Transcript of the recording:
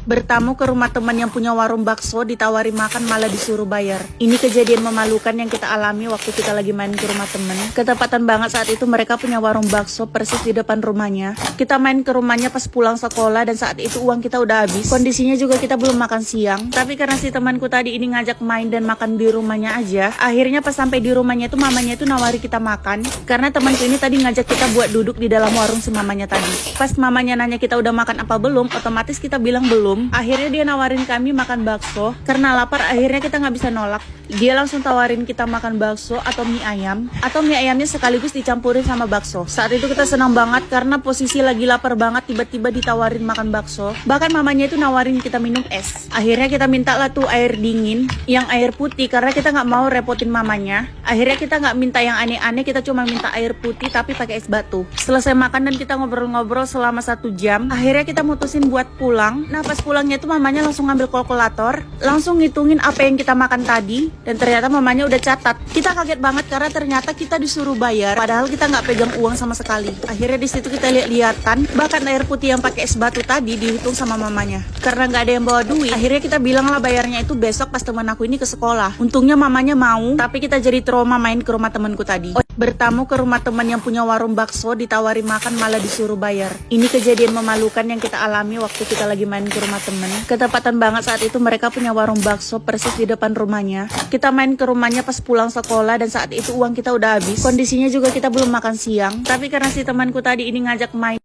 Bertamu ke rumah teman yang punya warung bakso, ditawari makan malah disuruh bayar. Ini kejadian memalukan yang kita alami waktu kita lagi main ke rumah temen. Ketepatan banget saat itu mereka punya warung bakso persis di depan rumahnya. Kita main ke rumahnya pas pulang sekolah dan saat itu uang kita udah habis. Kondisinya juga kita belum makan siang. Tapi karena si temanku tadi ini ngajak main dan makan di rumahnya aja, akhirnya pas sampai di rumahnya itu mamanya itu nawari kita makan. Karena temanku ini tadi ngajak kita buat duduk di dalam warung si mamanya tadi. Pas mamanya nanya kita udah makan apa belum, otomatis kita bilang belum. Akhirnya dia nawarin kami makan bakso. Karena lapar akhirnya kita nggak bisa nolak. Dia langsung tawarin kita makan bakso atau mie ayam. Atau mie ayamnya sekaligus dicampurin sama bakso. Saat itu kita senang banget karena posisi lagi lapar banget, tiba-tiba ditawarin makan bakso. Bahkan mamanya itu nawarin kita minum es. Akhirnya kita minta lah tuh air dingin, yang air putih, karena kita nggak mau repotin mamanya. Akhirnya kita nggak minta yang aneh-aneh, kita cuma minta air putih tapi pakai es batu. Selesai makan dan kita ngobrol-ngobrol selama 1 jam, akhirnya kita mutusin buat pulang. Nah pas pulangnya itu mamanya langsung ngambil kalkulator, langsung ngitungin apa yang kita makan tadi, dan ternyata mamanya udah catat. Kita kaget banget karena ternyata kita disuruh bayar, padahal kita nggak pegang uang sama sekali. Akhirnya di situ kita lihat-lihatan, bahkan air putih yang pakai es batu tadi dihitung sama mamanya. Karena nggak ada yang bawa duit, akhirnya kita bilang lah bayarnya itu besok pas teman aku ini ke sekolah. Untungnya mamanya mau, tapi kita jadi trauma main ke rumah temanku tadi. Bertamu ke rumah teman yang punya warung bakso, ditawari makan malah disuruh bayar. Ini kejadian memalukan yang kita alami waktu kita lagi main ke rumah temen. Ketepatan banget saat itu mereka punya warung bakso persis di depan rumahnya. Kita main ke rumahnya pas pulang sekolah dan saat itu uang kita udah habis. Kondisinya juga kita belum makan siang. Tapi karena si temanku tadi ini ngajak main